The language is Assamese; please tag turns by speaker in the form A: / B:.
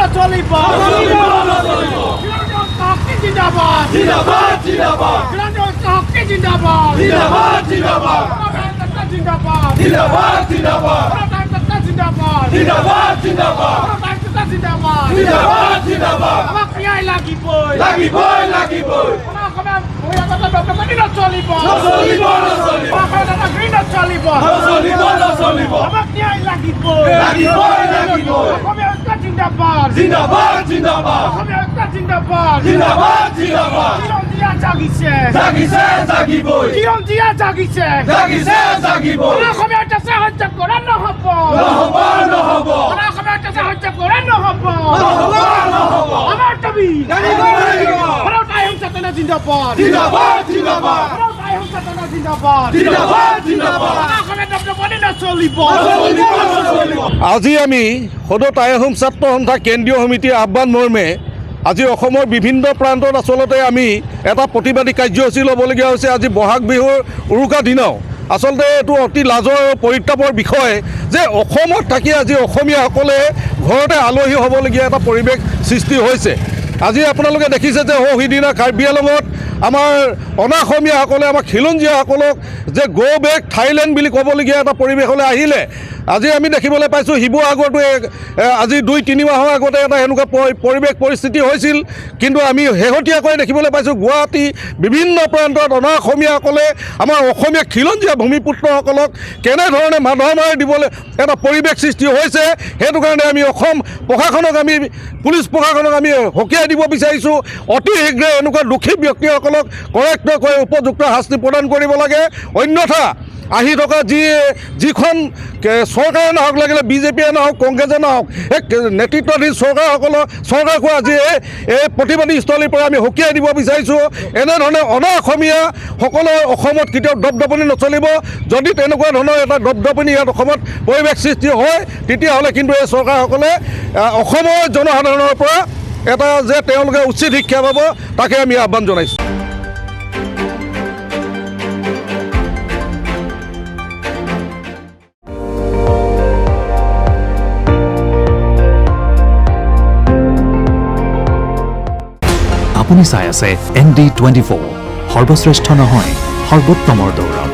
A: নচলিব জিন্দাবাদ জিন্দাবাদ জিন্দাবাদ শক্তি জিন্দাবাদ জিন্দাবাদ জিন্দাবাদ জিন্দাবাদ জিন্দাবাদ জিন্দাবাদ জিন্দাবাদ জিন্দাবাদ জিন্দাবাদ জিন্দাবাদ জিন্দাবাদ জিন্দাবাদ আমাক ন্যায় লাগিবই লাগিবই লাগিবই নচলিব নচলিব নচলিব নচলিব নচলিব নচলিব আমাক ন্যায় লাগিবই লাগিবই লাগিবই অসমীয়া ঐক্য জিন্দাবাদ জিন্দাবাদ জিন্দাবাদ অসমীয়া ঐক্য জিন্দাবাদ জিন্দাবাদ জিন্দাবাদ চিৰঞ্জীয়া জাগিছে জাগিছে জাগিবই চিৰঞ্জীয়া জাগিছে জাগিছে জাগিবই অসমীয়া ঐক্য সাহায্য কৰা নহব নহব নহব অসমীয়া ঐক্য সাহায্য কৰা নহব নহব নহব আমাৰ দাবী চেতনা জিন্দাবাদ জিন্দাবাদ জিন্দাবাদ চেতনা জিন্দাবাদ জিন্দাবাদ জিন্দাবাদ
B: আজি আমি সদৌ টাই আহোম ছাত্ৰ সন্থা কেন্দ্ৰীয় সমিতিৰ আহ্বান মৰ্মে আজি অসমৰ বিভিন্ন প্ৰান্তত আচলতে আমি এটা প্ৰতিবাদী কাৰ্যসূচী ল'বলগীয়া হৈছে। আজি বহাগ বিহুৰ উৰুকা দিনাও আচলতে এইটো অতি লাজৰ পৰিতাপৰ বিষয় যে অসমত থাকি আজি অসমীয়াসকলে ঘৰতে আলহী হ'বলগীয়া এটা পৰিৱেশ সৃষ্টি হৈছে। আজি আপোনালোকে দেখিছে যে সিদিনা কাৰ্বি আংলঙত আমাৰ অনাঅসমীয়াসকলে আমাৰ খিলঞ্জীয়াসকলক যে গো বেক থাইলেণ্ড বুলি ক'বলগীয়া এটা পৰিৱেশলৈ আহিলে। আজি আমি দেখিবলৈ পাইছোঁ শিৱসাগৰতো আজি 2-3 মাহৰ আগতে এটা এনেকুৱা পৰিৱেশ পৰিস্থিতি হৈছিল, কিন্তু আমি শেহতীয়াকৈ দেখিবলৈ পাইছোঁ গুৱাহাটী বিভিন্ন প্ৰান্তত অনাঅসমীয়াসকলে আমাৰ অসমীয়া খিলঞ্জীয়া ভূমিপুত্ৰসকলক কেনেধৰণে মাধ মাৰি দিবলৈ এটা পৰিৱেশ সৃষ্টি হৈছে। সেইটো কাৰণে আমি অসম প্ৰশাসনক আমি পুলিচ প্ৰশাসনক আমি সকীয়াই দিব বিচাৰিছোঁ। অতি শীঘ্ৰে এনেকুৱা দোষী ব্যক্তিসকলক কৰেক্টকৈ উপযুক্ত শাস্তি প্ৰদান কৰিব লাগে। অন্যথা আহি থকা যিখন চৰকাৰে নহওক, লাগিলে বিজেপিয়ে নহওক, কংগ্ৰেছে নহওক, এই নেতৃত্বাধীন চৰকাৰকো আজি এই প্ৰতিবাদী স্থলীৰ পৰা আমি সকীয়াই দিব বিচাৰিছোঁ। এনেধৰণে অনাঅসমীয়াসকলৰ অসমত কেতিয়াও দপদপনি নচলিব। যদি তেনেকুৱা ধৰণৰ এটা দপদপনি ইয়াত অসমত পৰিৱেশ সৃষ্টি হয়, তেতিয়াহ'লে কিন্তু এই চৰকাৰসকলে অসমৰ জনসাধাৰণৰ পৰা এটা যে তেওঁলোকে উচিত শিক্ষা পাব, তাকে আমি আহ্বান জনাইছোঁ।
C: আপুনি চাই আছে ND24, সৰ্বশ্ৰেষ্ঠ নহয় সৰ্বোত্তমৰ দৌৰ।